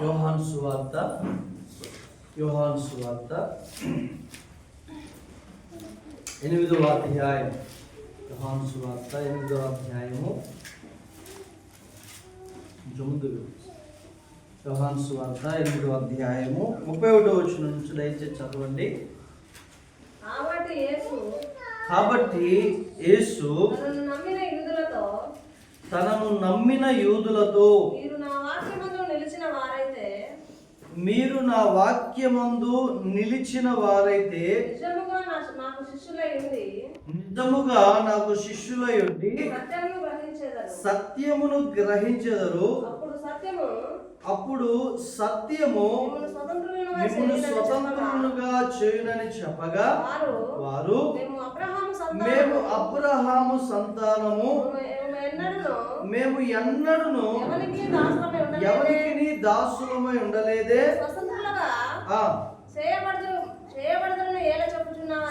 యోహాను సువార్త 8వ అధ్యాయం. యోహాను సువార్త 8వ అధ్యాయము. యోహాను సువార్త 8వ అధ్యాయము 31వ వచనం నుంచి దయచేసి చదవండి. కాబట్టి యేసు తనను నమ్మిన యూదులతో మీరు నా వాక్యమందు నిలిచిన వారైతే నిజముగా నాకు శిష్యులై ఉండి సత్యమును గ్రహించెదరు. అప్పుడు సత్యము మిమ్మును స్వతంత్రులుగా చేయునని చెప్పగా వారు మేము అబ్రహాము సంతానము, మేము ఎన్నడూను ఎవరికి దాసులమై ఉండలేదే,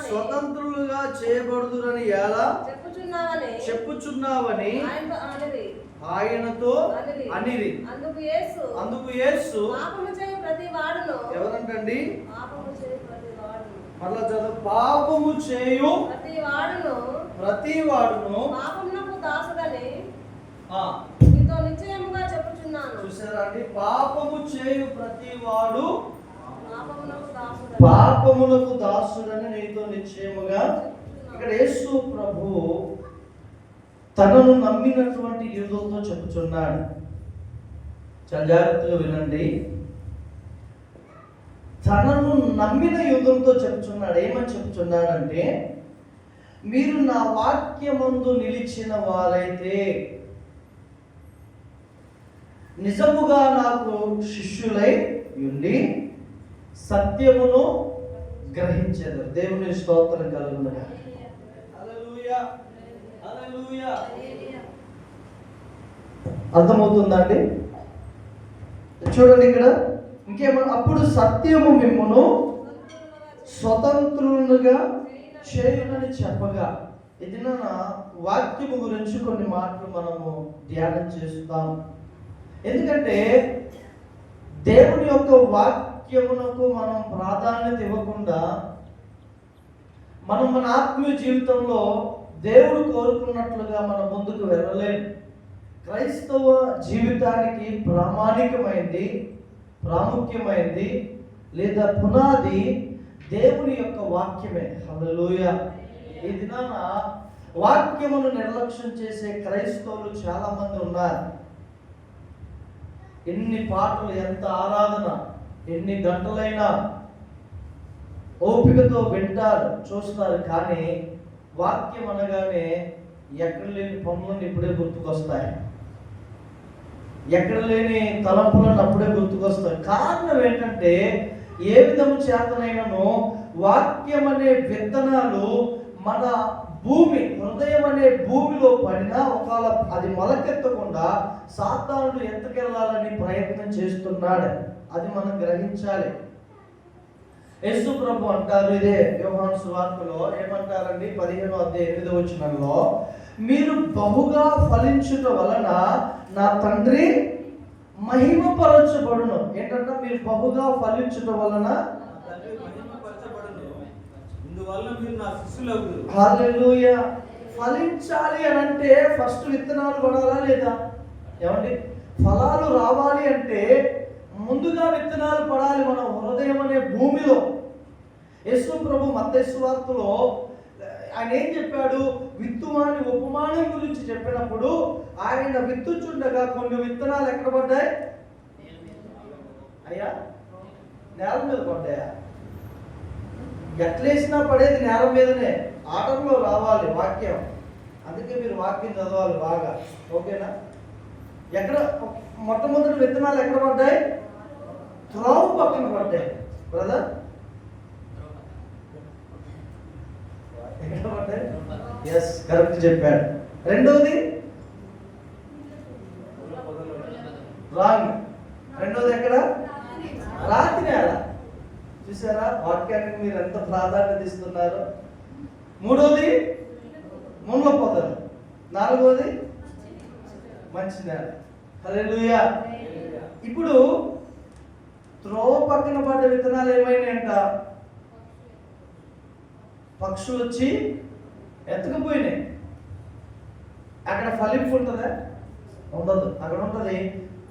స్వతంత్రులుగా చేయబడుదురని ఎలా చెప్పుచున్నావని ఆయనతో అనిరి. అందుకు యేసు ఎవరంటండి? మళ్ళా చదువు. పాపము చేయు ప్రతి వాడును చూసారా అండి? పాపము చేయు ప్రతి వాడు పాపములకు దాసుడని నీతో నిశ్చయముగా. ఇక్కడ యేసు ప్రభు తనను నమ్మినటువంటి యూదులతో చెప్పుచున్నాడు. చాలా జాగ్రత్తగా వినండి. తనను నమ్మిన యూదులతో చెప్పుచున్నాడు. ఏమని చెప్పుచున్నాడంటే, మీరు నా వాక్యమందు నిలిచిన వారైతే నిజముగా నాకు శిష్యులై ఉండి సత్యమును గ్రహించేది. దేవుని స్తోత్రం కలుగును. హల్లెలూయా, హల్లెలూయా. అర్థమవుతుందండి? చూడండి ఇక్కడ ఇంకేమన్నా. అప్పుడు సత్యము మిమ్మును స్వతంత్రులుగా చేయునని చెప్పగా. ఇది నా వాక్యము గురించి కొన్ని మాటలు మనము ధ్యానం చేస్తాం. ఎందుకంటే దేవుని యొక్క వాక్యమునకు మనం ప్రాధాన్యత ఇవ్వకుండా మనం మన ఆత్మీయ జీవితంలో దేవుడు కోరుకున్నట్లుగా మనం ముందుకు వెళ్ళలేము. క్రైస్తవ జీవితానికి ప్రాముఖ్యమైంది లేదా పునాది దేవుని యొక్క వాక్యమే. హల్లెలూయా. ఈ దినాన వాక్యమును నిర్లక్ష్యం చేసే క్రైస్తవులు చాలా మంది ఉన్నారు. ఎన్ని పాటలు, ఎంత ఆరాధన, ఎన్ని గంటలైనా ఓపికతో వింటారు, చూస్తారు. కానీ వాక్యం అనగానే ఎక్కడ లేని పనులను ఇప్పుడే గుర్తుకొస్తాయి, ఎక్కడ లేని తలంపులను అప్పుడే గుర్తుకొస్తాయి. కారణం ఏంటంటే, ఏ విధము చేతనైనను వాక్యం అనే విత్తనాలు మన హృదయం అనే భూమిలో పడినా ఒకవేళ అది మొలకెత్తకుండా సాతానుడు ఎత్తుకెళ్లాలని ప్రయత్నం చేస్తున్నాడు. అది మనం గ్రహించాలి. యేసు ప్రభు అంటారు, ఇదే యోహాను సువార్తలో ఏమంటారండి? 15వ అధ్యాయం 8వ వచనంలో, మీరు బహుగా ఫలించుట వలన నా తండ్రి మహిమపరచబడును. ఏంటంటే, మీరు బహుగా ఫలించుట వలన హల్లెలూయా. ఫలించాలి అని అంటే ఫస్ట్ విత్తనాలు పడాలా లేదా? ఏమండి? ఫలాలు రావాలి అంటే ముందుగా విత్తనాలు పడాలి మన హృదయం అనే భూమిలో. యేసు ప్రభు మత్తయి సువార్తలో ఆయన ఏం చెప్పాడు? విత్తువాని ఉపమానం గురించి చెప్పినప్పుడు ఆయన విత్తుచుండగా కొన్ని విత్తనాలు ఎక్కడ పడ్డాయి అయ్యా? నేల మీద పడ్డాయా? ఎట్లేసినా పడేది నేల మీదనే. ఆటంలో రావాలి వాక్యం. అందుకే మీరు వాక్యం చదవాలి బాగా. ఓకేనా? ఎక్కడ మొట్టమొదటి విత్తనాలు ఎక్కడ పడ్డాయి? త్రోవ పక్కన పడ్డాయి. బ్రదర్, ఎక్కడ పడ్డాయి? ఎస్, కరెక్ట్ చెప్పాడు. రెండోది రాంగ్. రెండోది ఎక్కడ? రాతి నేల. చూసారా వాక్యానికి మీరు ఎంత ప్రాధాన్యత ఇస్తున్నారు? మూడోది ముళ్ళ పొదలు. నాలుగోది మంచి నేల. హల్లెలూయా. ఇప్పుడు త్రోవ పక్కన పడ్డ విత్తనాలు ఏమైనాయంట? పక్షులు వచ్చి ఎత్తుకుపోయినాయి. అక్కడ ఫలింపు ఉంటుందా? ఉండదు. అక్కడ ఉంటుంది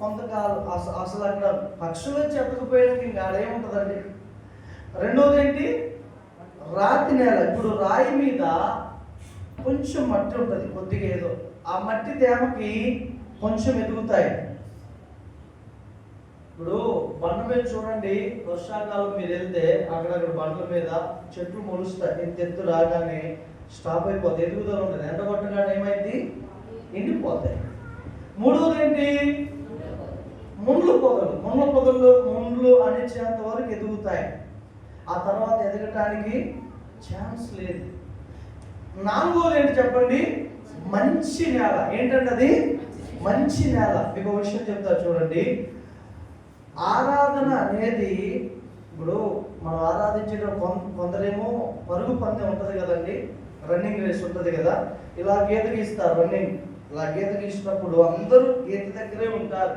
కొంతకాలం. అసలు అక్కడ పక్షులు వచ్చి ఎత్తుకుపోయాక ఇంకా ఆడేముంటుందండి? రెండోది ఏంటి? రాతి నేల. ఇప్పుడు రాయి మీద కొంచెం మట్టి ఉంటుంది, కొద్దిగా ఏదో, ఆ మట్టి తేమకి కొంచెం ఎదుగుతాయి. ఇప్పుడు బండ మీద చూడండి, వర్షాకాలం మీరు వెళ్తే అక్కడక్కడ బండ్ల మీద చెట్లు మొలుస్తాయి. ఇంత ఎత్తు రాగానే స్టాప్ అయిపోతాయి, ఎదుగుదల ఉంటుంది. ఎండ కొట్టగానే ఏమైంది? ఎండిపోతాయి. మూడవది ఏంటి? ముండ్లు పొదలు. ముండ్లు అణిచేంత వరకు ఎదుగుతాయి. ఆ తర్వాత ఎదగటానికి ఛాన్స్ లేదు. నాలుగోది ఏంటి చెప్పండి? మంచి నేల. ఏంటంటే అది మంచి నేల. మీకు ఒక విషయం చెప్తా చూడండి. ఆరాధన అనేది, ఇప్పుడు మనం ఆరాధించడం కొందరేమో పరుగు పందెం ఉంటుంది కదండి, రన్నింగ్ రేస్ ఉంటుంది కదా. ఇలా గీత గీస్తారు రన్నింగ్. ఇలా గీత గీసినప్పుడు అందరూ గీత దగ్గరే ఉంటారు.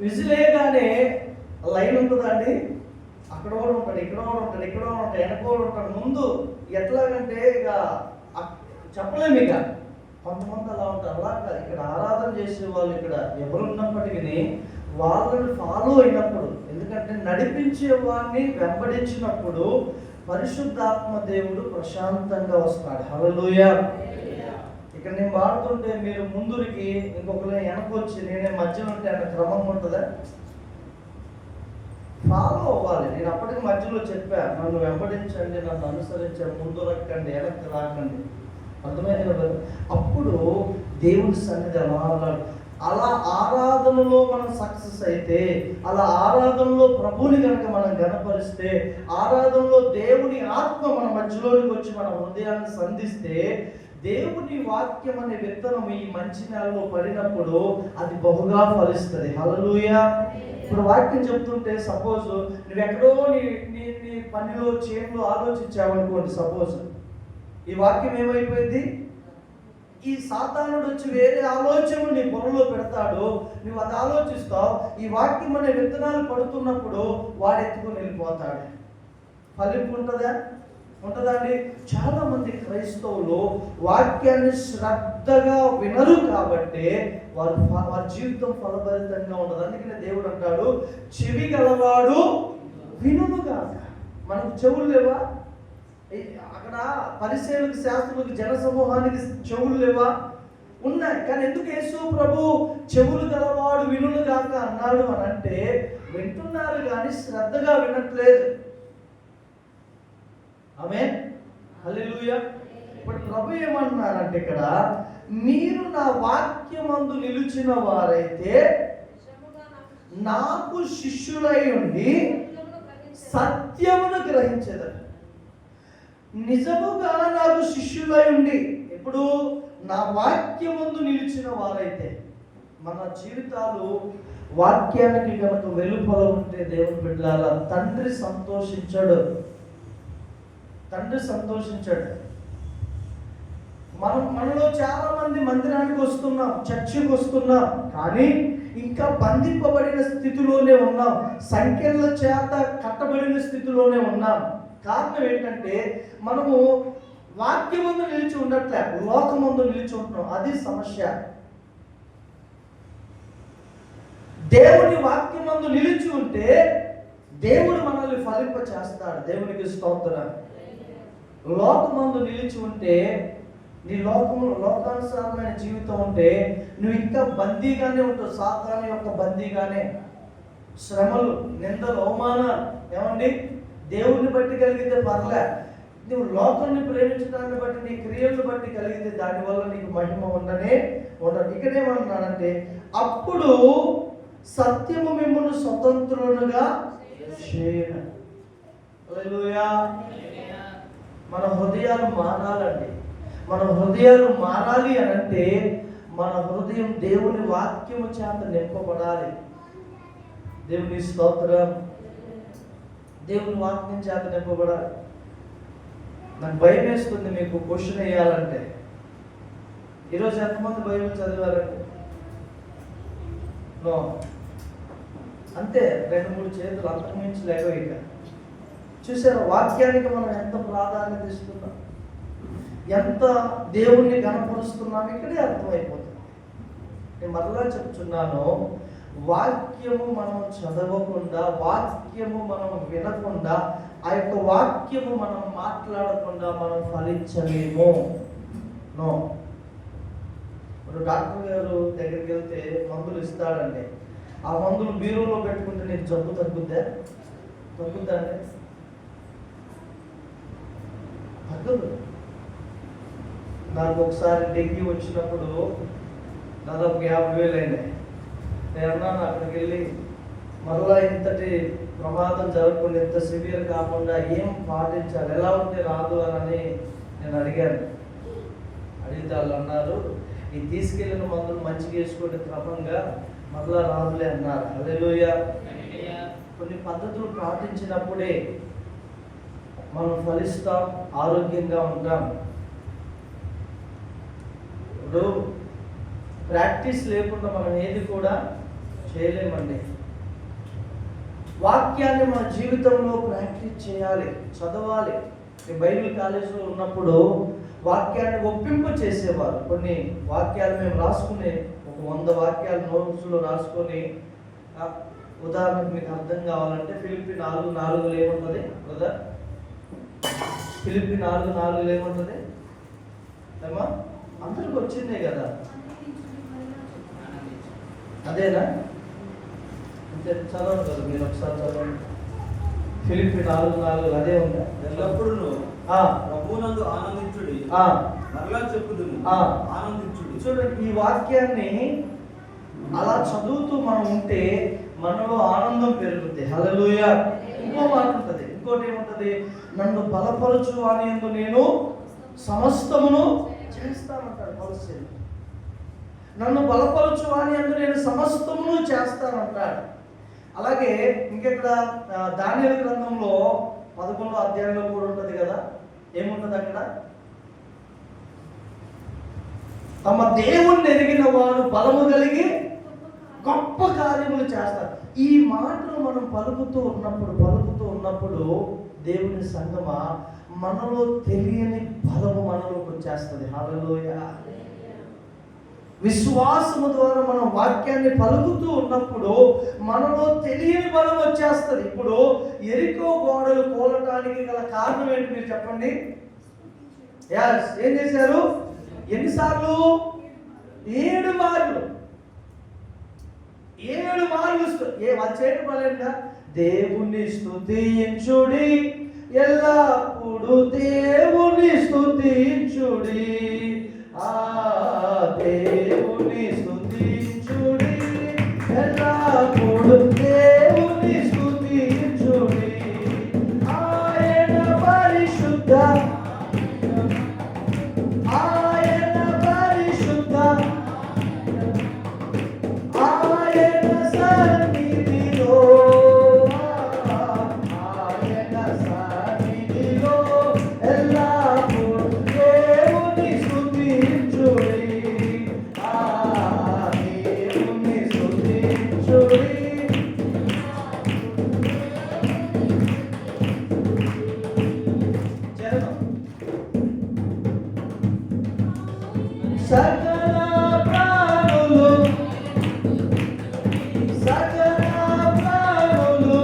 విజిలేయగానే లైన్ ఉంటుందా అండి? అక్కడ కూడా ఉంటాడు, ఇక్కడ కూడా ఉంటాడు, వెనక కూడా ఉంటాడు. ముందు ఎట్లాగంటే ఇక చెప్పలేము. ఇక కొంతమంది అలా ఉంటారు. అలా కాదు. ఇక్కడ ఆరాధన చేసే వాళ్ళు ఇక్కడ ఎవరున్నప్పటికీ వాళ్ళని ఫాలో అయినప్పుడు, ఎందుకంటే నడిపించే వాడిని వెంబడించినప్పుడు పరిశుద్ధాత్మ దేవుడు ప్రశాంతంగా వస్తాడు. హల్లెలూయా. ఇక్కడ నేను పాడుతుంటే మీరు ముందురికి ఇంకొకరు వెనకొచ్చి నేనే మధ్యలో ఉంటే అన్న క్రమం ఉంటుందా? ఫాలో అవ్వాలి. నేను అప్పటికి మధ్యలో చెప్పాను, నన్ను వెంబడించండి, నన్ను అనుసరించండి, ముందు రక్కండి, వెనక్కి రాకండి. అర్థమైంది కదా? అప్పుడు దేవుని సన్నిధి అలా ఆరాధనలో మనం సక్సెస్ అయితే, అలా ఆరాధనలో ప్రభుని కనుక మనం గణపరిస్తే, ఆరాధనలో దేవుని ఆత్మ మన మధ్యలోనికి వచ్చి మన హృదయాన్ని సంధిస్తే, దేవుని వాక్యం అనే విత్తనం ఈ మంచి నేలలో పడినప్పుడు అది బహుగా ఫలిస్తుంది. హల్లెలూయా. ఇప్పుడు వాక్యం చెప్తుంటే సపోజ్ నువ్వు ఎక్కడో నీ పనిలో చేతిలో ఆలోచించావనుకోండి. సపోజ్ ఈ వాక్యం ఏమైపోయింది? ఈ సాతానుడు వచ్చి వేరే ఆలోచన నీ బుర్రలో పెడతాడు, నువ్వు అది ఆలోచిస్తావు. ఈ వాక్యం అనే విత్తనాలు పడుతున్నప్పుడు వాడు ఎత్తుకొని వెళ్ళిపోతాడు. ఫలింపు ఉంటుందా? ఉంటుందండి. చాలా మంది క్రైస్తవులు వాక్యాన్ని శ్రద్ధగా వినరు కాబట్టి వారి జీవితం ఫలభరితంగా ఉండదు. అందుకనే దేవుడు అంటాడు, చెవి గలవాడు వినుగాక. మనకు చెవులు లేవా? అక్కడ పరిసేయులకు, శాస్త్రులకు, జన సమూహానికి చెవులు లేవా? ఉన్నాయి. కానీ ఎందుకు యేసు ప్రభు చెవులు గలవాడు వినుగాక అన్నాడు అని అంటే, వింటున్నారు కానీ శ్రద్ధగా వినట్లేదు. ఆమేన్, హల్లెలూయా. ఇప్పుడు ప్రభు ఏమంటున్నారంటే ఇక్కడ, మీరు నా వాక్యమందు నిలిచిన వారైతే నాకు శిష్యులై ఉండి సత్యమును గ్రహించెదరు. నిజముగా నాకు శిష్యులై ఉండి, ఇప్పుడు నా వాక్యమందు నిలిచిన వారైతే, మన జీవితాలు వాక్యానికి కనుక వెలుపల ఉంటే దేవుని బిడ్డలారా, తండ్రి సంతోషించాడు. మనలో చాలా మంది మందిరానికి వస్తున్నాం, చర్చికి వస్తున్నాం, కానీ ఇంకా బంధింపబడిన స్థితిలోనే ఉన్నాం, సంఖ్యల చేత కట్టబడిన స్థితిలోనే ఉన్నాం. కారణం ఏంటంటే మనము వాక్యమందు నిలిచి ఉండట్లే, లోకమందు నిలిచి ఉంటున్నాం. అది సమస్య. దేవుని వాక్యమందు నిలిచి ఉంటే దేవుడు మనల్ని ఫలింప చేస్తాడు. దేవునికి స్తోత్రం. లోకమందు నిలిచి ఉంటే, నీ లోకానుసారమైన జీవితం ఉంటే నువ్వు ఇంకా బందీగానే ఉంటావు. సాతాను యొక్క బందీగానే. శ్రమలు, నిందలు, అవమానాలు. ఏమండి, దేవుడిని బట్టి కలిగితే పర్లే, నువ్వు లోకాన్ని ప్రేమించడాన్ని బట్టి, నీ క్రియలను బట్టి కలిగితే దానివల్ల నీకు మహిమ ఉండదు. ఇక్కడేమన్నాడంటే, అప్పుడు సత్యము మిమ్మల్ని స్వతంత్రులుగా చేయను. హల్లెలూయా. మన హృదయాలు మారాలండి. మన హృదయాలు మారాలి అని అంటే మన హృదయం దేవుని వాక్యము చేత నింపబడాలి. దేవుని స్తోత్రం. దేవుని వాక్యం చేత నింపబడాలి. నాకు భయం వేస్తుంది మీకు క్వశ్చన్ వేయాలంటే. ఈరోజు ఎంతమంది బైబిల్ చదివారండి? నో. అంతే, 2-3 చేతులు, అంతకుమించి లేవు ఇక. చూసారా వాక్యానికి మనం ఎంత ప్రాధాన్యత ఇస్తున్నాం, ఎంత దేవుణ్ణి గణపరుస్తున్నాం, ఇక్కడే అర్థమైపోతుంది. నేను మరలా చెప్తున్నాను, వాక్యము మనం చదవకుండా, వాక్యము మనం వినకుండా, ఆ యొక్క వాక్యము మనం మాట్లాడకుండా మనం ఫలించలేము. నో. ఇప్పుడు డాక్టర్ గారు దగ్గరికి వెళ్తే మందులు ఇస్తాడండి. ఆ మందులు బీరులో పెట్టుకుంటే నీకు జబ్బు తగ్గుద్దా? తగ్గుద్దా అండి? తగ్గదు. నాకు ఒకసారి డెంగ్యూ వచ్చినప్పుడు దాదాపు 50,000 అయినాయి. నేను అన్నాను అక్కడికి వెళ్ళి, మరలా ఇంతటి ప్రమాదం జరగకుండా, ఇంత సివియర్ కాకుండా ఏం పాటించాలి, ఎలా ఉంటే రాదు అని నేను అడిగాను. అడిగితే వాళ్ళు అన్నారు, ఈ తీసుకెళ్ళిన మందులు మంచిగా వేసుకోండి, క్రమంగా మరలా రాదులే అన్నారు. హల్లెలూయా. కొన్ని పద్ధతులు పాటించినప్పుడే మనం ఫలిస్తాం, ఆరోగ్యంగా ఉంటాం. ఇప్పుడు ప్రాక్టీస్ లేకుండా మనం ఏది కూడా చేయలేమండి. వాక్యాన్ని మన జీవితంలో ప్రాక్టీస్ చేయాలి, చదవాలి. బైబిల్ కాలేజీలో ఉన్నప్పుడు వాక్యాన్ని ఒప్పింప చేసేవారు. కొన్ని వాక్యాలు మేము రాసుకునే, ఒక 100 వాక్యాలు నోట్స్లో రాసుకొని, ఉదాహరణకు మీకు అర్థం కావాలంటే ఫిలిప్పీ 4:4 ఏముంటుంది కదా? ఫిలిప్పీ 4:4 ఏముంటుంది ఏమా? అందరికి వచ్చిందే కదా, అదేనా? అంతే, చదవండి కదా మీరు ఒకసారి చదవండి. ఫిలిప్పీ 4:4 అదే ఉందా? ఎల్లప్పుడూ ప్రభువునందు ఆనందించుడి, మరలా చెప్పుదును ఆనందించుడి. చూడండి, ఈ వాక్యాన్ని అలా చదువుతూ మనం ఉంటే మనలో ఆనందం పెరుగుతుంది. హల్లెలూయా. ఇంకో మాట ఉంటుంది, ఇంకోటి ఏముంటది? నన్ను బలపరచు అని యందు నేను సమస్తమును చేస్తానంటాడు పౌలు. నన్ను బలపరచు అని యందు నేను సమస్తమును చేస్తానంటాడు. అలాగే ఇంకెక్కడ దానియేలు గ్రంథంలో 11వ అధ్యాయంలో కూడా ఉంటుంది కదా, ఏముంటుంది అక్కడ? తమ దేవుణ్ణి ఎరిగిన వారు బలము కలిగి గొప్ప కార్యములు చేస్తారు. ఈ మాటలు మనం పలుకుతూ ఉన్నప్పుడు దేవుని సంగమా, మనలో తెలియని బలము మనలోకి వచ్చేస్తుంది. హల్లెలూయా. విశ్వాసము ద్వారా మనం వాక్యాన్ని పలుకుతూ ఉన్నప్పుడు మనలో తెలియని బలం వచ్చేస్తుంది. ఇప్పుడు ఎరికో గోడలు కూలటానికి గల కారణం ఏంటి మీరు చెప్పండి? ఏం చేశారు? ఎన్నిసార్లు? 7 మార్లు. 7 మార్లు వాళ్ళు చేయడం వల్ల దేవుని స్తుతించుడి, ఎల్లప్పుడు దేవుని స్తుతించుడి, దేవుని స్తుతించుడి, ఎల్లప్పుడు దేవుని స్తుతించుడి, ఆయన పరిశుద్ధ, ఆయన పరిశుద్ధ, ఆయన సన్నిధిలో, ఆయన సన్నిధిలో ఎల్లప్పుడు దేవుని స్తుతించుడి, దేవుని స్తుతించుడి. సకల ప్రాణులు, సకల ప్రాణులు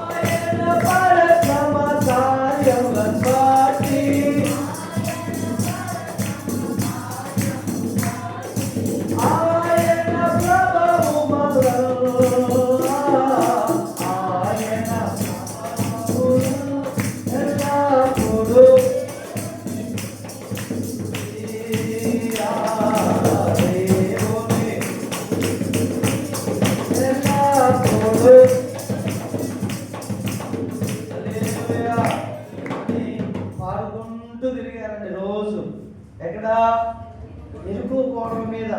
ఆయన పరమ ఎరుకు కోడల మీద.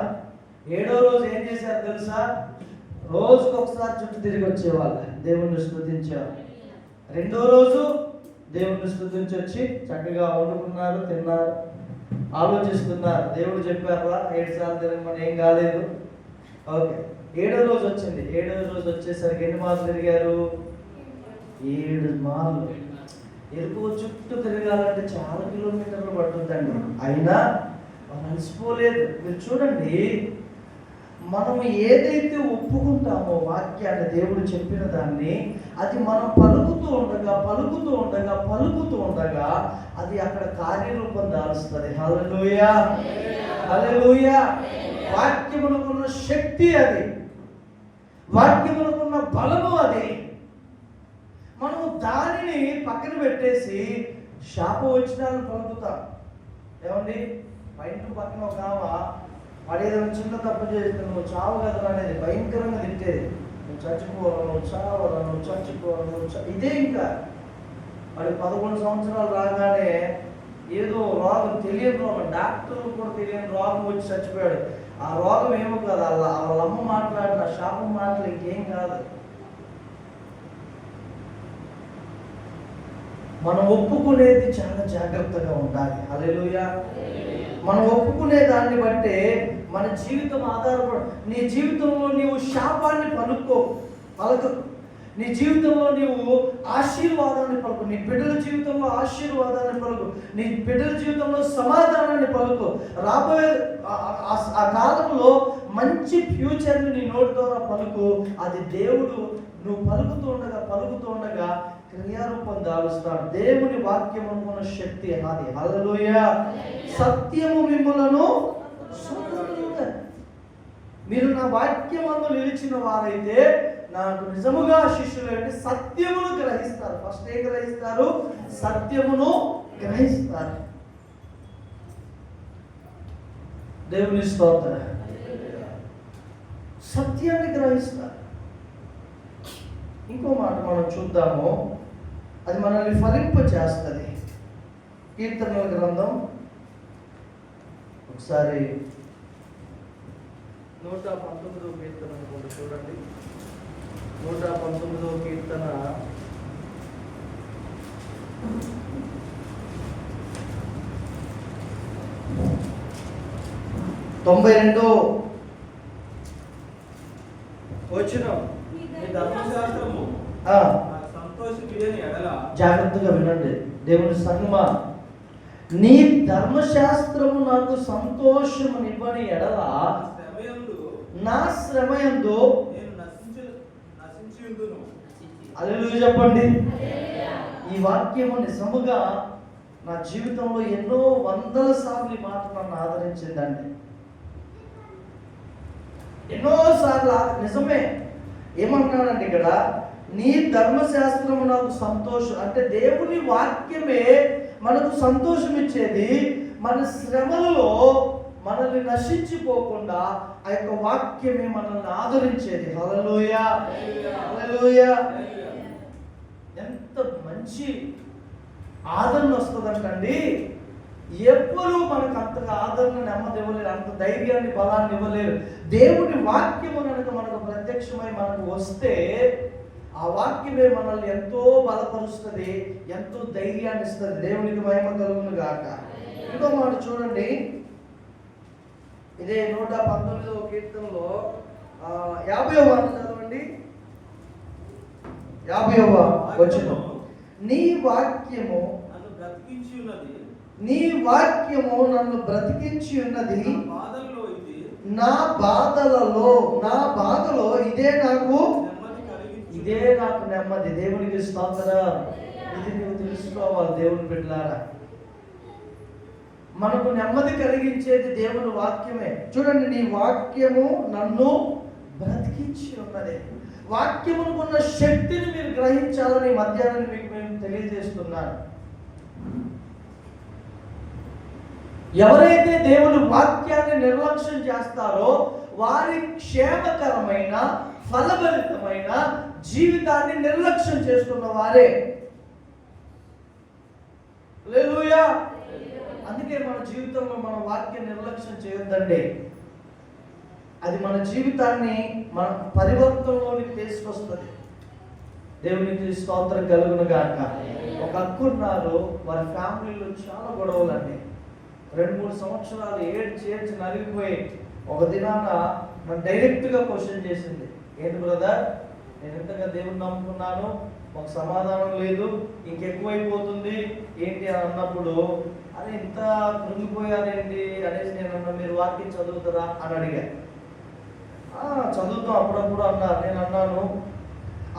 7వ రోజు ఏం చేశారు తెలుసా? రోజుకు ఒకసారి చుట్టూ తిరిగి వచ్చేవాళ్ళు, దేవుణ్ణి స్తుతించారు. 2వ రోజు దేవుణ్ణి స్తుతించి వచ్చి చక్కగా వండుకున్నారు, తిన్నారు, ఆలోచిస్తున్నారు. దేవుడు చెప్పారా 7 సార్లు తిరగమని, ఏం కాలేదు. ఓకే, 7వ రోజు వచ్చింది. 7వ రోజు వచ్చేసరికి ఎన్ని మార్లు తిరిగారు? 7 మార్లు. ఎరుకు చుట్టూ తిరగాలంటే చాలా కిలోమీటర్లు పడుతుందండి. అయినా మనం అలసిపోలేదు. మీరు చూడండి, మనం ఏదైతే ఒప్పుకుంటామో వాక్యాన్ని, దేవుడు చెప్పిన దాన్ని, అది మనం పలుకుతూ ఉండగా అది అక్కడ కార్యరూపం దాలుస్తుంది. హల్లెలూయా, హల్లెలూయా. వాక్యమునకున్న శక్తి అది, వాక్యమునకున్న బలము అది. మనము దానిని పక్కన పెట్టేసి శాపం వచ్చినాలను పలుకుతాం. ఏమండి, మా ఇంటి పక్కన ఒక వాడు ఏదైనా చిన్న తప్పు చేస్తే నువ్వు చావు కదా అనేది భయంకరంగా తిట్టేది. నువ్వు చచ్చిపోవాలి, నువ్వు చావాలి, నువ్వు చచ్చిపోవాలి, ఇదే. ఇంకా వాడు 11 సంవత్సరాలు రాగానే ఏదో రోగం, తెలియని రోగం, డాక్టర్లు కూడా తెలియని రోగం వచ్చి చచ్చిపోయాడు. ఆ రోగం ఏమో కాదు, వాళ్ళ అమ్మ మాట్లాడిన శాపం మాటలు ఇంకేం కాదు. మనం ఒప్పుకునేది చాలా జాగ్రత్తగా ఉండాలి. హల్లెలూయా. మనం ఒప్పుకునే దాన్ని బట్టే మన జీవితం ఆధారపడు. నీ జీవితంలో నీవు శాపాన్ని పలుకో, నీ జీవితంలో నీవు ఆశీర్వాదాన్ని పలుకు. నీ బిడ్డల జీవితంలో ఆశీర్వాదాన్ని పలుకు. నీ బిడ్డల జీవితంలో సమాధానాన్ని పలుకు. రాబోయే ఆ కాలంలో మంచి ఫ్యూచర్ని నీ నోటి ద్వారా పలుకు. అది దేవుడు నువ్వు పలుకుతూ ఉండగా క్రియారూపం దాలుస్తాడు. దేవుని వాక్యం అనుకున్న శక్తి అది. హల్లెలూయా. సత్యము మిమ్ములను, మీరు నా వాక్యమందు నిలిచిన వారైతే నాకు నిజముగా శిష్యులంటే సత్యమును గ్రహిస్తారు. ఫస్ట్ ఏం గ్రహిస్తారు? సత్యమును గ్రహిస్తారు. దేవుని స్తోత్రం. సత్యాన్ని గ్రహిస్తారు. ఇంకో మాట మనం చూద్దాము, అది మనల్ని ఫలింప చేస్తుంది. కీర్తనల గ్రంథం ఒకసారి 119వ కీర్తన అనుకోండి, చూడండి. 119వ కీర్తన 92వ వచనం. ధర్మశాస్త్రము సంతోషించని ఎడల, జాగ్రత్తగా వినండి దేవుని సంగమా, నీ ధర్మశాస్త్రము నాకు సంతోషమునివ్వని ఎడల నా శ్రమయందు హల్లెలూయా చెప్పండి. ఈ వాక్యము నిజముగా నా జీవితంలో ఎన్నో వందల సార్లు ఈ మాట నన్ను ఆదరించిందండి. ఎన్నోసార్లు నిజమే. ఏమంటున్నాడంటే ఇక్కడ, నీ ధర్మశాస్త్రము నాకు సంతోషం అంటే దేవుని వాక్యమే మనకు సంతోషం ఇచ్చేది. మన శ్రమలలో మనల్ని నశించిపోకుండా ఆ యొక్క వాక్యమే మనల్ని ఆదరించేది. హల్లెలూయా, హల్లెలూయా. ఎంత మంచి ఆదరణ వస్తుందంటండి. ఎవ్వరూ మనకు అంతగా ఆదరణ, నెమ్మది ఇవ్వలేరు, అంత ధైర్యాన్ని, బలాన్ని ఇవ్వలేరు. దేవుని వాక్యము కనుక మనకు ప్రత్యక్షమై మనకు వస్తే ఆ వాక్యమే మనల్ని ఎంతో బలపరుస్తుంది, ఎంతో ధైర్యాన్ని ఇస్తుంది. దేవునికి మహిమ కలుగును గాక. ఇంకో మాట చూడండి, ఇదే 119వ కీర్తనలో 50వ మాట చదవండి. 50వ వచనం. నీ వాక్యము నన్ను బ్రతికించి ఉన్నది, నా బాధలో ఇదే నాకు నెమ్మది. దేవునికి స్తోత్రం. ఇది నువ్వు తెలుసుకోవాలి దేవుని బిడ్డలారా. మనకు నెమ్మది కలిగించేది దేవుని వాక్యమే. చూడండి, నీ వాక్యము నన్ను బ్రతికించి ఉన్నది. వాక్యమునుకున్న శక్తిని మీరు గ్రహించాలని మధ్యాహ్నం మీకు మేము తెలియజేస్తున్నాను. ఎవరైతే దేవుని వాక్యాన్ని నిర్లక్ష్యం చేస్తారో వారి క్షేమకరమైన, ఫలభరితమైన జీవితాన్ని నిర్లక్ష్యం చేస్తున్న వారే. హల్లెలూయా. అందుకే మన జీవితంలో మన వాక్యం నిర్లక్ష్యం చేయొద్దండి. అది మన జీవితాన్ని మన పరివర్తనలోనికి తీసుకొస్తుంది. దేవునికి స్తోత్రం కలుగును గాక. ఒక అక్కున్నారు, వారి ఫ్యామిలీలో చాలా గొడవలండి. 2-3 సంవత్సరాలు ఏడ్చి నలిగిపోయి ఒక దినాన నన్ను డైరెక్ట్గా క్వశ్చన్ చేసింది, ఏంటి బ్రదర్, నేను ఇంతగా దేవుని నమ్ముకున్నాను, మాకు సమాధానం లేదు, ఇంకెక్కువైపోతుంది ఏంటి అని అన్నప్పుడు, అరే ఇంత కృంగిపోయారేంటి అనేసి నేను అన్నా, మీరు వాక్యం చదువుతారా అని అడిగా. చదువుతాం అప్పుడప్పుడు అన్నారు. నేను అన్నాను,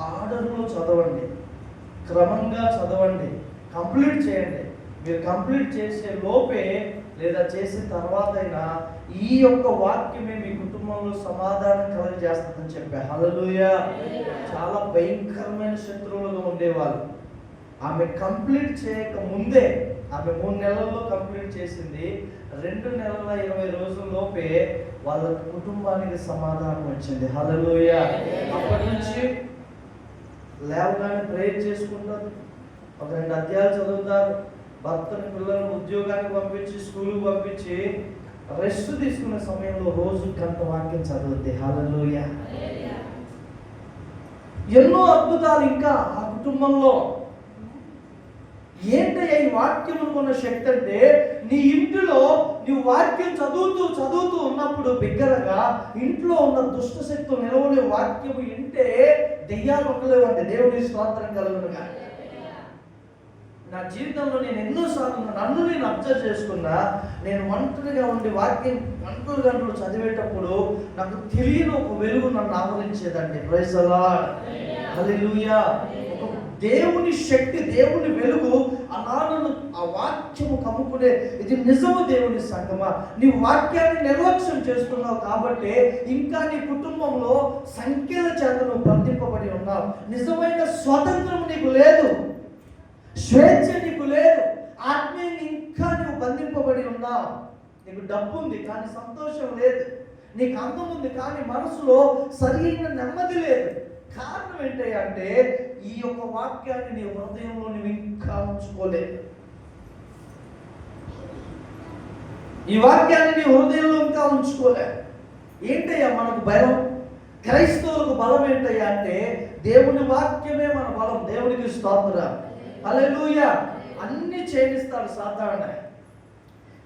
ఆర్డర్లో చదవండి, క్రమంగా చదవండి, కంప్లీట్ చేయండి. మీరు కంప్లీట్ చేసే లోపే లేదా చేసిన తర్వాత అయినా ఈ యొక్క వాక్యమే మీ కుటుంబంలో సమాధానం కలుగజేస్తుందని చెప్పా. హల్లెలూయా. చాలా భయంకరమైన శత్రువులుగా ఉండేవాళ్ళు. ఆమె కంప్లీట్ చేయక ముందే, ఆమె 3 నెలల్లో కంప్లీట్ చేసింది. 2 నెలల 20 రోజుల లోపే వాళ్ళ కుటుంబానికి సమాధానం వచ్చింది. హల్లెలూయా. అప్పటి నుంచి లేవగానే ప్రేయర్ చేసుకుంటారు, ఒక 2 అధ్యాయాలు చదువుతారు, భర్తని పిల్లలను ఉద్యోగానికి పంపించి స్కూల్కి పంపించి రెస్ట్ తీసుకునే సమయంలో రోజు గంట వాక్యం చదువుద్ది. హల్లెలూయా. ఎన్నో అద్భుతాలు ఇంకా ఆ కుటుంబంలో. ఏంటయ్యా ఈ వాక్యములకు ఉన్న శక్తి అంటే, నీ ఇంటిలో నీవు వాక్యం చదువుతూ ఉన్నప్పుడు బిగ్గరగా ఇంట్లో ఉన్న దుష్ట శక్తులు నిలవలే. వాక్యము వింటే దెయ్యాలు ఉండలేవండి. దేవుని స్తోత్రం కలుగునుగా. నా జీవితంలో నేను ఎన్నోసార్లు నన్ను నేను అబ్జర్వ్ చేసుకున్నా. నేను ఒంటరిగా ఉండి వాక్యం గంటలు చదివేటప్పుడు నాకు తెలియని ఒక వెలుగు నన్ను ఆవరించేదండి. Praise the Lord. హల్లెలూయా. ఒక దేవుని శక్తి, దేవుని వెలుగు అలా నన్ను ఆ వాక్యము కమ్ముకునే, ఇది నిజము దేవుని సంగమా. నీ వాక్యాన్ని నిర్లక్ష్యం చేస్తున్నావు కాబట్టి ఇంకా నీ కుటుంబంలో సంఖ్యల చేత నువ్వు బంధింపబడి ఉన్నావు. నిజమైన స్వాతంత్రం నీకు లేదు, స్వేచ్ఛ నీకు లేదు, ఆత్మీయంగా ఇంకా నువ్వు బంధింపబడి ఉన్నావు. నీకు డబ్బు ఉంది కానీ సంతోషం లేదు, నీకు అందం ఉంది కానీ మనసులో సరైన నెమ్మది లేదు. కారణం ఏంటంటే ఈ యొక్క వాక్యాన్ని నీ హృదయంలో నువ్వు ఇంకా ఉంచుకోలేదు. ఈ వాక్యాన్ని నీ హృదయంలో ఇంకా ఉంచుకోలే. ఏంటయ్యా మనకు బలం? క్రైస్తవులకు బలం ఏంటయ్యా అంటే దేవుని వాక్యమే మన బలం. దేవునికి స్తోత్రం. హల్లెలూయా. అన్ని చేయనిస్తాడు సాధారణ,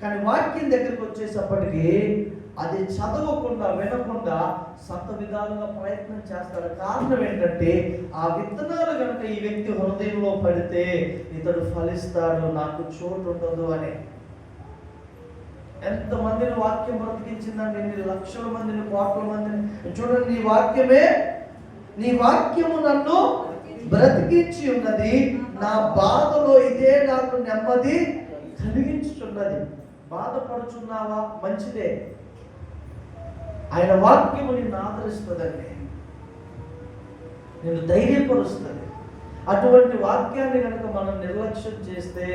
కానీ వాక్యం దగ్గరికి వచ్చేసప్పటికి అది చదవకుండా వినకుండా సొంత విధాలుగా ప్రయత్నం చేస్తాడు. కారణం ఏంటంటే ఆ విత్తనాలు కనుక ఈ వ్యక్తి హృదయంలో పడితే ఇతడు ఫలిస్తాడు, నాకు చోటు ఉండదు అని. ఎంతమందిని వాక్యం బ్రతికించిందండి, ఎన్ని లక్షల మందిని, కోట్ల మందిని. చూడండి, నీ వాక్యము నన్ను బ్రతికించి ఉన్నది, నా బాధలో ఇదే నాకు నెమ్మది కలిగించుచున్నది. బాధపడుచున్నావా? మంచిదే, ఆయన వాక్యము నిన్ను ఆదరిస్తుందండి, నిన్ను ధైర్యపరుస్తుంది. అటువంటి వాక్యాన్ని కనుక మనం నిర్లక్ష్యం చేస్తే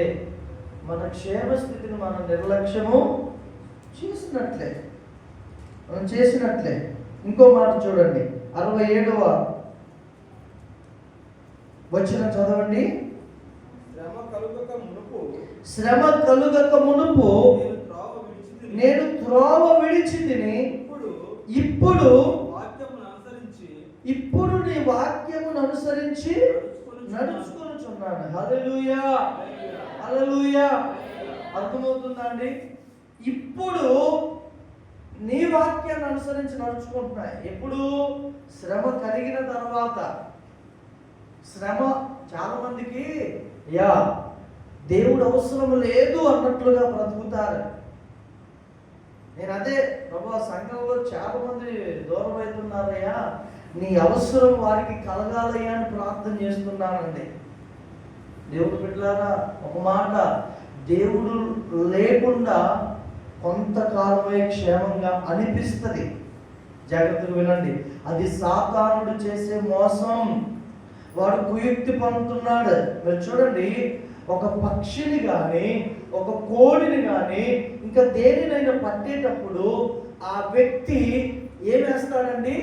మన క్షేమస్థితిని మనం నిర్లక్ష్యము చేసినట్లే. ఇంకో మాట చూడండి, 67వ వచనం చదవండి. శ్రమ కలుగక మునుపు నేను త్రోవ విడిచితిని, ఇప్పుడు నీ వాక్యమును అనుసరించి నడుచుకొనుచున్నాను. హల్లెలూయా. హల్లెలూయా. అర్థమవుతుందా అండి? ఇప్పుడు నీ వాక్యాన్ని అనుసరించి నడుచుకుంటున్నాయి. ఎప్పుడు? శ్రమ కలిగిన తర్వాత. శ్రమ చాలా మందికి దేవుడు అవసరం లేదు అన్నట్లుగా బ్రతుకుతారు. నేను అదే ప్రభు, సంఘంలో చాలా మంది దూరం అవుతున్నారయ్యా, నీ అవసరం వారికి కలగాలయ్యా అని ప్రార్థన చేస్తున్నానండి. దేవుడు బిడ్డలారా, ఒక మాట, దేవుడు లేకుండా కొంతకాలమే క్షేమంగా అనిపిస్తుంది. జాగ్రత్తగా వినండి, అది సాతానుడు చేసే మోసం. వాడు కుయుక్తి పొందుతున్నాడు. మీరు చూడండి, ఒక పక్షిని కానీ ఒక కోడిని కానీ ఇంకా దేనినైనా పట్టేటప్పుడు ఆ వ్యక్తి ఏమేస్తాడండి?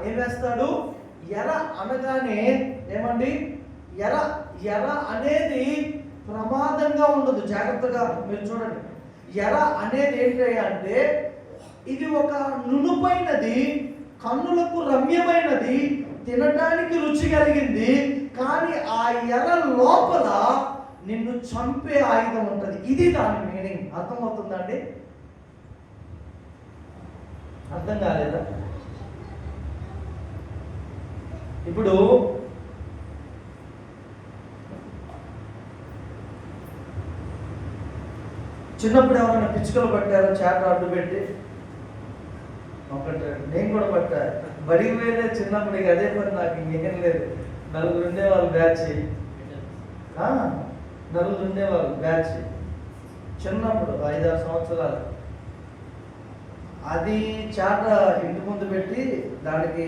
ఏమేస్తాడు? ఎర అనగానే ఏమండి? ఎర అనేది ప్రమాదంగా ఉండదు. జాగ్రత్తగా మీరు చూడండి. ఎర అనేది ఏంటయ్యా అంటే ఇది ఒక నునుపైనది, కన్నులకు రమ్యమైనది, తినడానికి రుచి కలిగింది. కానీ ఆ ఎర లోపల నిన్ను చంపే ఆయుధం ఉంటుంది. ఇది దాని మీనింగ్. అర్థమవుతుందండి? అర్థం కాలేదా? ఇప్పుడు చిన్నప్పుడు ఎవరైనా పిచ్చుకలు పట్టారో చేట అడ్డు పెట్టి? ఒకటి నేను కూడా పట్టా. బడికి పోయేదే చిన్నప్పుడు. ఇక అదే పని, నాకు ఇంకేం లేదు. నలుగురు ఉండేవాళ్ళు బ్యాచ్, నలుగురు ఉండేవాళ్ళు బ్యాచ్ చిన్నప్పుడు 5-6 సంవత్సరాలు. అది చాట ఇంటి ముందు పెట్టి దానికి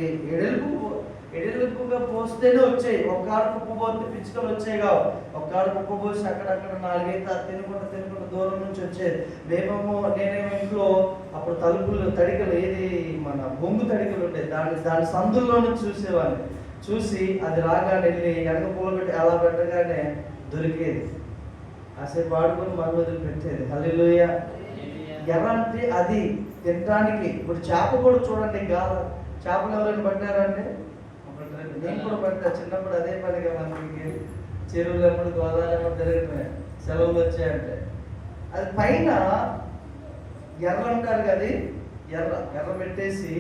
ఎడెలుపుగా పోస్తేనే వచ్చాయి. ఒక్కాడు కుప్ప పోతే పిచ్చుకలు వచ్చాయి కావు. ఒక్కాడు కుప్ప పోసి అక్కడక్కడ 4-5 తినుకుంటా దూరం నుంచి వచ్చేది. నేనేమో ఇంట్లో అప్పుడు తలుపులు తడికలు, ఏది మన బొంగు తడికలు ఉండేది, దాని సందుల్లో నుంచి చూసేవాడిని. చూసి అది రాగానే వెళ్ళి వెనక పూల పెట్టి అలా పెట్టగానే దొరికేది. కాసేపు ఆడుకొని మళ్ళీ వదిలి పెట్టేది. హల్లెలూయా. ఎర్ర అంటే అది తినడానికి. ఇప్పుడు చేప కూడా చూడండి, చేపలు ఎవరైనా పట్టారంటే? నేను కూడా పట్టా చిన్నప్పుడు. అదే పనిగా మనకి చెరువులు ఎప్పుడు, గోదావరి ఎప్పుడు తిరగటమే. సెలవులు వచ్చాయంటే అది పైన ఎర్ర అంటారు కదా, ఎర్ర పెట్టేసి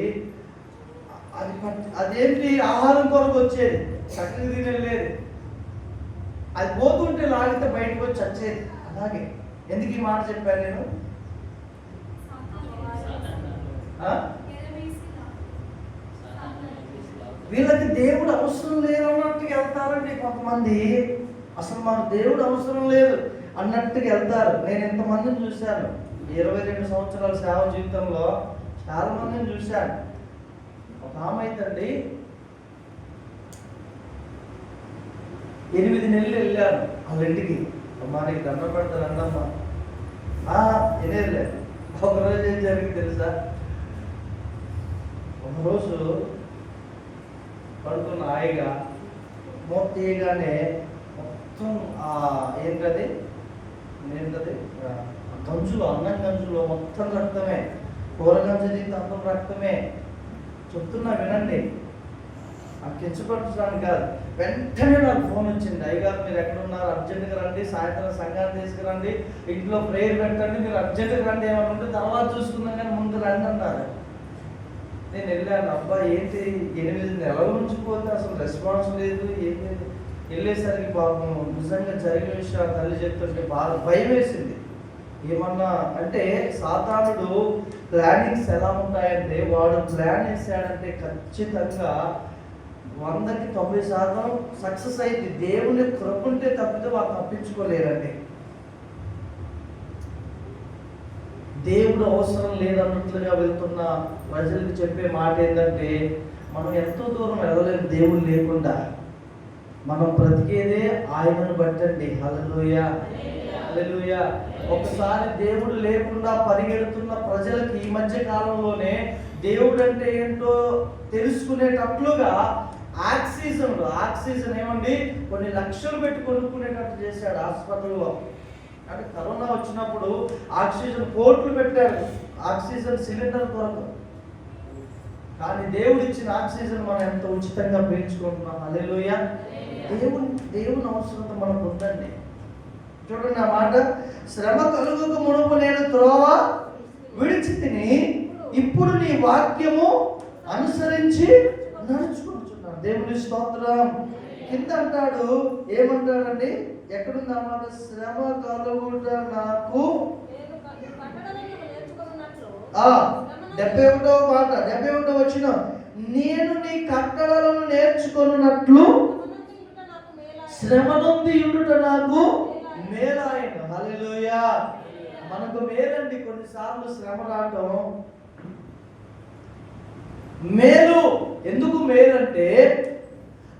అదేంటి ఆహారం కొరకు వచ్చేది, చక్కగా తినలేదు. అది పోతుంటే లాగితే బయటకు వచ్చి వచ్చేది. అలాగే ఎందుకు ఈ మాట చెప్పాను నేను? వీళ్ళకి దేవుడు అవసరం లేదు అన్నట్టుగా వెళ్తారండి కొంతమంది. అసలు మాకు దేవుడు అవసరం లేదు అన్నట్టుగా వెళ్తారు. నేను ఎంతమందిని చూశాను 22 సంవత్సరాల సేవ జీవితంలో, చాలా మందిని చూశాను. ఒక ఆమె అయితండి 8 నెలలు వెళ్ళాను వాళ్ళ ఇంటికి. అమ్మా నీకు దండం పెడతాను అందమ్మా. లేదు. ఒకరోజు ఏం జరిగింది తెలుసా? ఒకరోజు పడుతున్న హాయిగా తీయగానే మొత్తం ఏంటది గంజులో, అన్నం గంజులో మొత్తం రక్తమే. కూర గంజు తీస్తే అంతం రక్తమే. చెప్తున్నా వినండి, నాకు కించపరచడానికి కాదు. వెంటనే నాకు ఫోన్ వచ్చింది, అయ్యగారు మీరు ఎక్కడున్నారు, అర్జెంటుగా రండి, సాయంత్రం సంఘాన్ని తీసుకురండి, ఇంట్లో ప్రేయర్ పెట్టండి, మీరు అర్జెంటుగా రండి, ఏమైనా ఉంటే తర్వాత చూసుకుందాం కానీ ముందు రండి అన్నారు. నేను వెళ్ళాను. అబ్బా ఏంటి 8 నెలల నుంచి పోతే అసలు రెస్పాన్స్ లేదు, ఏం లేదు. వెళ్ళేసరికి పాపం నిజంగా జరిగిన విషయాలు తల్లి చెప్తుంటే బాగా భయం వేసింది. ఏమన్నా అంటే సాతానుడు ప్లానింగ్స్ ఎలా ఉంటాయంటే, వాడు ప్లాన్ వేసాడంటే ఖచ్చితంగా 100కి 90% సక్సెస్ అయింది. దేవుని కృపంటే తప్పితే వాళ్ళు తప్పించుకోలేరండి. దేవుడు అవసరం లేదన్నట్లుగా వెళ్తున్న ప్రజలకు చెప్పే మాట ఏంటంటే, మనం ఎంతో దూరం వెళ్ళలేము దేవుడు లేకుండా. మనం బ్రతికేదే ఆయనను బట్టండి. హల్లెలూయా, హల్లెలూయా. ఒకసారి దేవుడు లేకుండా పరిగెడుతున్న ప్రజలకి ఈ మధ్య కాలంలోనే దేవుడు అంటే ఏంటో తెలుసుకునేటట్లుగా ఆక్సిజన్ ఏమండి కొన్ని లక్షలు పెట్టి కొనుక్కునేటట్టు చేశాడు హాస్పిటల్లో. అంటే కరోనా వచ్చినప్పుడు ఆక్సిజన్ కోట్లు పెట్టారు ఆక్సిజన్ సిలిండర్ కొరకు. కానీ దేవుడు ఇచ్చిన ఆక్సిజన్ మనం ఎంత ఉచితంగా పీల్చుకుంటున్నాం. హల్లెలూయా. దేవుని అవసరత మనకు ఉందండి. చూడండి ఆ మాట, శ్రమ కలుగుకు మునుపు నేను త్రోవ విడిచి తిని ఇప్పుడు నీ వాక్యము అనుసరించి నడుచుకుంటున్నాను. దేవుని స్తోత్రం. కింద అంటాడు, ఏమంటాడండి, ఎక్కడుంది ఆ మాట? శ్రమ కలుగుట నాకు 71వ మాట, 71వ వచనం, నేను నీ కట్టడలను నేర్చుకున్నట్లు శ్రమ నొంది ఉండుట నాకు మేలాయన. హల్లెలూయా. మనకు మేలండి కొన్నిసార్లు శ్రమ రావటం మేలు. ఎందుకు మేలంటే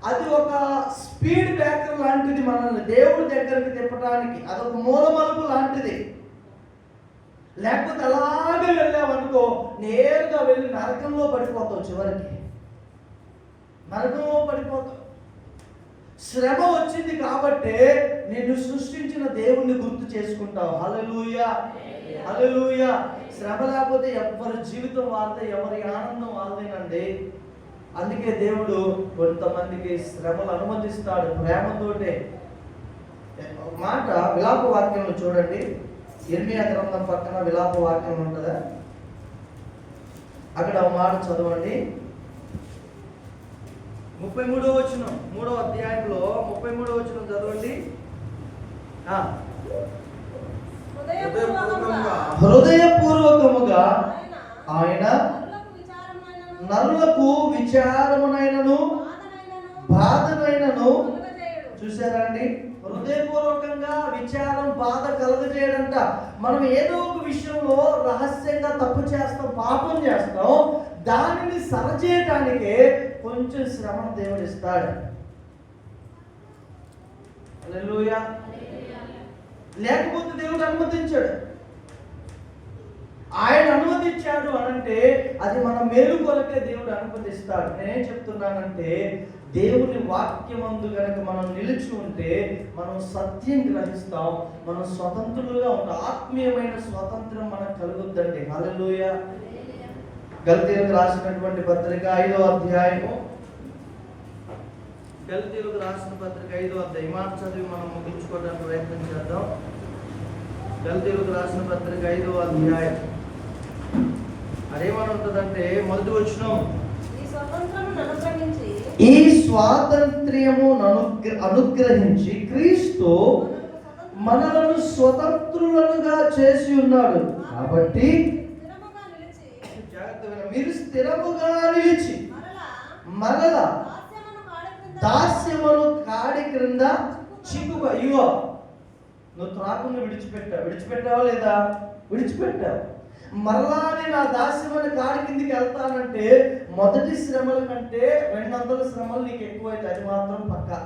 అది ఒక స్పీడ్ బ్రేకర్ లాంటిది, మనల్ని దేవుడి దగ్గరికి తిప్పడానికి. అదొక మూలమలుపు లాంటిది. లేకపోతే అలాగే వెళ్ళామనుకో, నేరుగా వెళ్ళి నరకంలో పడిపోతావు. చివరికి నరకంలో పడిపోతావు. శ్రమ వచ్చింది కాబట్టే నిన్ను సృష్టించిన దేవుణ్ణి గుర్తు చేసుకుంటావు. హల్లెలూయా, హల్లెలూయా. శ్రమ లేకపోతే ఎవరి జీవితం వాళ్ళదే, ఎవరి ఆనందం వాళ్ళదేనండి. అందుకే దేవుడు కొంతమందికి శ్రమలు అనుమతిస్తాడు ప్రేమతోటే. ఒక మాట విలాప వాక్యంలో చూడండి, ఇర్మియా గ్రంథం పక్కన విలాప వాక్యం ఉంటుందా, అక్కడ ఒక మాట చదవండి. 33వ వచనం, 3వ అధ్యాయంలో 33వ వచనం చదవండి. హృదయపూర్వకముగా ఆయన నరులకు విచారమునైనను బాధనైనను. చూసారా అండి, హృదయపూర్వకంగా విచారం బాధ కలుగజేయడంట. మనం ఏదో ఒక విషయంలో రహస్యంగా తప్పు చేస్తాం, పాపం చేస్తాం, దానిని సరిచేయటానికే కొంచెం శ్రమను దేవుడు ఇస్తాడు. హల్లెలూయా. లేకపోతే దేవుడు అనుమతించాడు. ఆయన అనుమతించాడు అనంటే అది మన మేలు కొరకే దేవుడు అనుమతిస్తాడు. నేనేం చెప్తున్నానంటే, దేవుని వాక్యమందు కనుక మనం నిలిచి ఉంటే మనం సత్యం గ్రహిస్తాం, మనం స్వతంత్రులుగా ఉంటాం. ఆత్మీయమైన స్వాతంత్రం మనకు కలుగుద్దండి. హల్లెలూయా. గలతీయులకు రాసినటువంటి పత్రిక 5వ అధ్యాయము, గలతీయులకు రాసిన పత్రిక 5వ అధ్యాయం, ఈ మాట చదివి మనం ముగించుకోవడానికి ప్రయత్నం చేద్దాం. గలతీయులకు రాసిన పత్రిక 5వ అధ్యాయం అదేమనుంటుందంటే, మొదటి వచనం, ఈ స్వాతంత్ర్యమును అనుగ్రహించి క్రీస్తు మనలను స్వతంత్రులుగా చేసి ఉన్నాడు. కాబట్టి మీరు స్థిరముగా నిలిచి మరలా దాస్యమును కాడి క్రింద చిక్కుగా. ఇగో నువ్వు త్రాగును విడిచిపెట్టావా లేదా? విడిచిపెట్టావు. మరలా నేను ఆ దాస్యమైన కాడి కిందికి వెళ్తానంటే మొదటి శ్రమల కంటే 200 శ్రమలు నీకు ఎక్కువైతే అది మాత్రం పక్కా.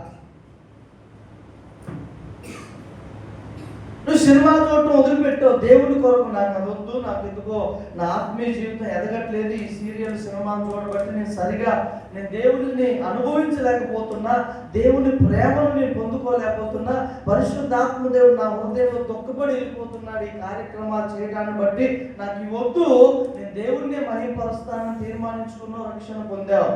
నువ్వు సినిమా చూడటం వదిలిపెట్టావు, దేవుడి కొరకు నాకు అది వద్దు, నాకు ఎందుకో నా ఆత్మీయ జీవితం ఎదగట్లేదు, ఈ సీరియల్ సినిమాలు చూడబట్టి నేను దేవుడిని అనుభవించలేకపోతున్నా, దేవుని ప్రేమను నేను పొందుకోలేకపోతున్నా, పరిశుద్ధాత్మ దేవుడు నా హృదయంలో దుఃఖపడి వెళ్ళిపోతున్నాడు ఈ కార్యక్రమాలు చేయడాన్ని బట్టి, నాకు ఈ వద్దు, నేను దేవుడిని మహిమపరుస్తానని తీర్మానించుకున్నావు, రక్షణ పొందావు.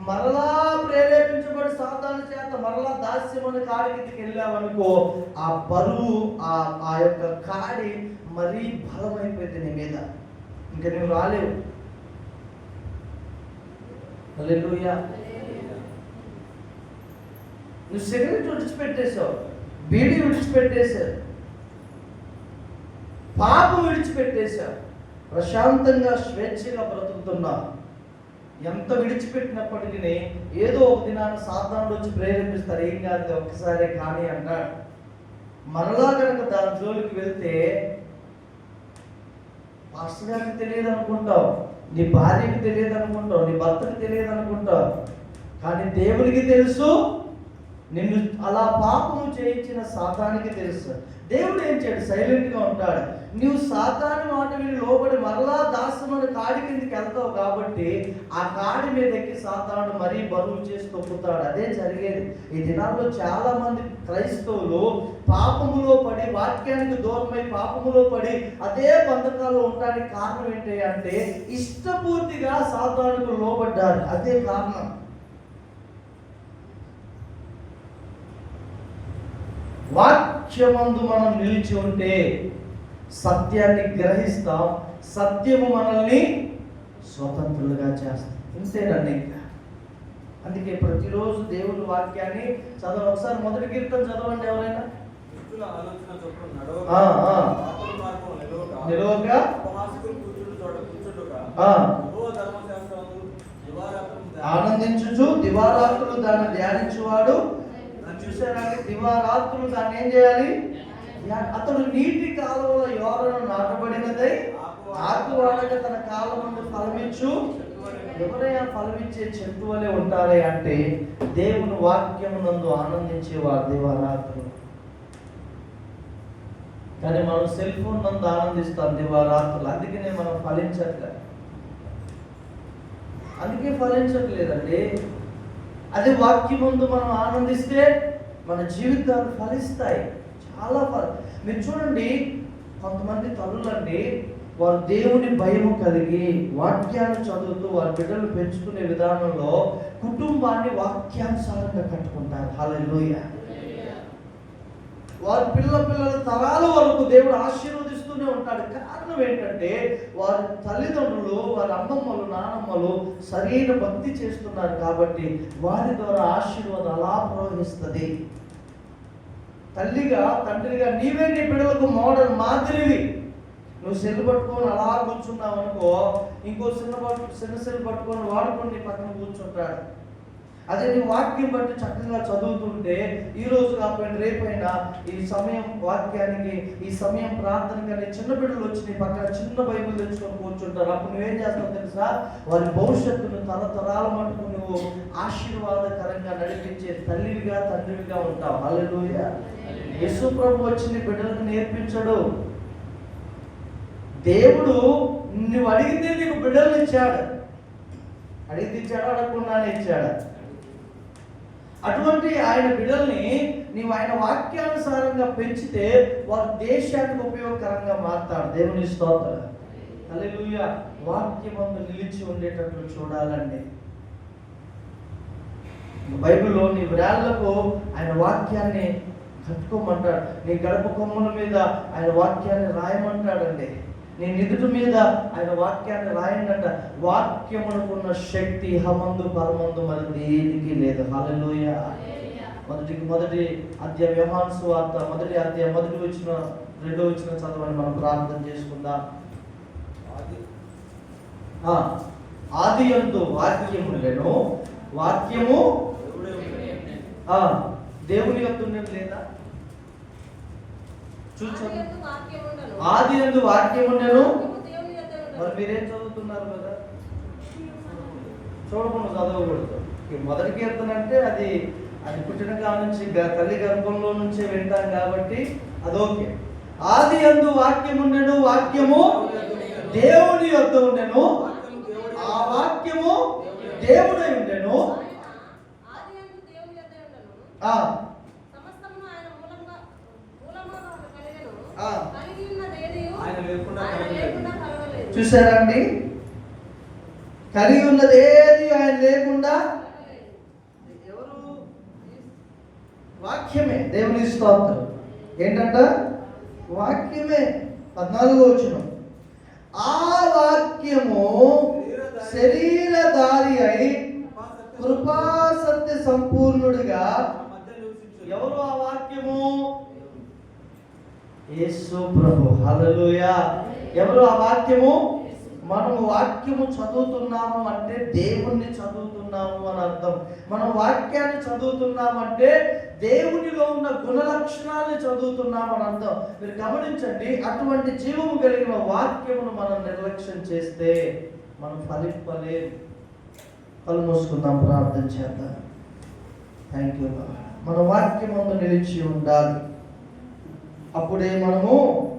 మరలా ప్రేరేపించబడి సాతాను చేత మరలా దాస్యముని కాడికి వెళ్ళావనుకో, ఆ బరువు ఆ యొక్క కాడి మరీ బలమైపోయింది నీ మీద, ఇంకా నువ్వు రాలేవు. హల్లెలూయా. నువ్వు సిగరెట్ విడిచిపెట్టేశావు, బీడీ విడిచిపెట్టేశావు, పాపం విడిచిపెట్టేశావు, ప్రశాంతంగా స్వేచ్ఛగా బ్రతుకుతున్నావు. ఎంత విడిచిపెట్టినప్పటికీ ఏదో ఒక దినాన్ని సాతానుడు వచ్చి ప్రేరేపిస్తారు, ఏం కాదు ఒక్కసారే కానీ అంటాడు. మరలా కనుక దాని జోలికి వెళ్తే పాస్టర్ గారికి తెలియదు అనుకుంటావు, నీ భార్యకి తెలియదు అనుకుంటావు, నీ భర్తకి తెలియదు అనుకుంటావు, కానీ దేవునికి తెలుసు. నిన్ను అలా పాపము చేయించిన సాతానికి తెలుసు. దేవుడు ఏం చేయడు, సైలెంట్గా ఉంటాడు. నువ్వు సాతాను మాట విని లోబడి మరలా దాస్యముని కాడి కిందకి వెళ్తావు కాబట్టి ఆ కాడి మీద ఎక్కి సాతాను మరీ బరువు చేసి తొక్కుతాడు. అదే జరిగేది. ఈ దినాల్లో చాలా మంది క్రైస్తవులు పాపములో పడి, వాక్యానికి దూరమై పాపములో పడి అదే బంధకాల్లో ఉండడానికి కారణం ఏంటి అంటే ఇష్టపూర్తిగా సాతానుకు లోబడ్డారు. అదే కారణం. వాక్యమందు మనం నిలిచి ఉంటే సత్యాన్ని గ్రహిస్తాం, సత్యము మనల్ని స్వతంత్రులుగా చేస్తాం. ఇంతేనండి. అందుకే ప్రతిరోజు దేవుని వాక్యాన్ని చదవండి. ఒకసారి మొదటి కీర్తన చదవండి ఎవరైనా. నిలవక ఆనందించుచు దివారాత్రులు దాన్ని ధ్యానించువాడు. చూసారా, దివారాత్రులు దాన్ని ఏం చేయాలి? అతడు నీటి కాలంలో యోరను నాటబడినదై ఆకువాడక తన కాలం నుండి ఫలమిచ్చు. ఎవరైనా ఫలమిచ్చే చెట్టు వలె ఉంటారే అంటే దేవుని వాక్యమునందు ఆనందించేవారు దివారాత్రులు. కానీ మనం సెల్ ఫోన్ నందు ఆనందిస్తాం దివారాత్రులు. అందుకనే మనం ఫలించట్లేదు. అందుకే ఫలించట్లేదండి. అదే వాక్యం ముందు మనం ఆనందిస్తే మన జీవితాలు ఫలిస్తాయి. చాలా మీరు చూడండి, కొంతమంది తల్లులండి, వారు దేవుని భయము కలిగి వాక్యాన్ని చదువుతూ వారి బిడ్డలు పెంచుకునే విధానంలో కుటుంబాన్ని వాక్యానుసారంగా కట్టుకుంటారు. హల్లెలూయా. వారి పిల్లల తరాల వరకు దేవుడు ఆశీర్వదిస్తూనే ఉంటాడు. కారణం ఏంటంటే వారి తల్లిదండ్రులు, వారి అమ్మమ్మలు, నానమ్మలు సరైన భక్తి చేస్తున్నారు కాబట్టి వారి ద్వారా ఆశీర్వాదం అలా ప్రవహిస్తుంది. తల్లిగా, తండ్రిగా నీవే నీ బిడ్డలకు మోడల్, మాదిరివి. నువ్వు సెల్ పట్టుకొని అలా కూర్చున్నావు అనుకో, ఇంకో చిన్న సెల్ పట్టుకొని వాడుకొని నీ పక్కన కూర్చుంటాడు. అదే నీ వాక్యం బట్టి చక్కగా చదువుతుంటే ఈ రోజు కాకపోయినా రేపైనా ఈ సమయం వాక్యానికి, ఈ సమయం ప్రార్థనకి చిన్న బిడ్డలు వచ్చి నీ పక్కన చిన్న బైబిల్ తెచ్చుకొని కూర్చుంటారు. అప్పుడు నువ్వేం చేస్తావు తెలుసా? వారి భవిష్యత్తును తరతరాల మటుకు నువ్వు ఆశీర్వాదకరంగా నడిపించే తల్లివిగా, తండ్రివిగా ఉంటావు. హల్లెలూయా. యేసు ప్రభు వచ్చి నీ బిడ్డలకు నేర్పించడు. దేవుడు నువ్వు అడిగితే నీకు బిడ్డలు ఇచ్చాడు. అడిగితే ఇచ్చాడు, అడగకుండానే ఇచ్చాడు. అటువంటి ఆయన బిడ్డల్ని నీవు ఆయన వాక్యానుసారంగా పెంచితే వారు దేశానికి ఉపయోగకరంగా మారుతారు. దేవుని స్తోత్రం. హల్లెలూయా. వాక్యమందు నిలిచి ఉండేటట్లు చూడాలండి. బైబిల్లో నీ వ్రాళ్లకు ఆయన వాక్యాన్ని కట్టుకోమంటాడు. నీ గడప కొమ్మల మీద ఆయన వాక్యాన్ని రాయమంటాడండి. నీ నిదుటి మీద ఆయన వాక్యాన్ని రాయండంట. వాక్యమునకున్న శక్తి హమందు పరమందు మరి దేనికి లేదు. హల్లెలూయా. మొదటి అధ్యాయం యోహాను సువార్త 1వ అధ్యాయం 1వ వచనం 2వ వచనం చదవని మనం ప్రార్థన చేసుకుందాం. ఆదియందు వాక్యము ఉండెను, వాక్యము దేవుని యొద్ద ఉండేది లేదా? చూడండి, ఆదియందు వాక్యం ఉండెను. మరి మీరేం చదువుతున్నారు కదా? చూడకుండా చదవకూడదు. మొదటి కీర్తన అంటే అది పుట్టిన కాడ నుంచి తల్లి గర్భంలో నుంచే వింటాం కాబట్టి అదోకే. ఆదియందు వాక్యం ఉండెను, వాక్యము దేవుని యొద్ద ఉండెను, ఆ వాక్యము దేవుడై ఉండెను. చూసారండి, కలిగి ఉన్నది ఏది ఆయన లేకుండా. ఎవరు? వాక్యమే. దేవుని స్తోత్రం. ఏంటంట? వాక్యమే. 14వ వచనం, ఆ వాక్యము శరీరధారి అయి కృపా సత్య సంపూర్ణుడిగా. ఎవరు ఆ వాక్యము? యేసు ప్రభు. హల్లెలూయా. ఎవరు ఆ వాక్యము? మనము వాక్యము చదువుతున్నాము అంటే దేవుణ్ణి చదువుతున్నాము అని అర్థం. మనం వాక్యాన్ని చదువుతున్నామంటే దేవునిలో ఉన్న గుణ లక్షణాన్ని చదువుతున్నాము అని అర్థం. మీరు గమనించండి, అటువంటి జీవము కలిగిన వాక్యమును మనం నిర్లక్ష్యం చేస్తే మనం ఫలింపలేం. కళ్ళు మూసుకుందాం, ప్రార్థన చేద్దాం. Thank you. మన వాక్యము నిలిచి ఉండాలి. అప్పుడే మనము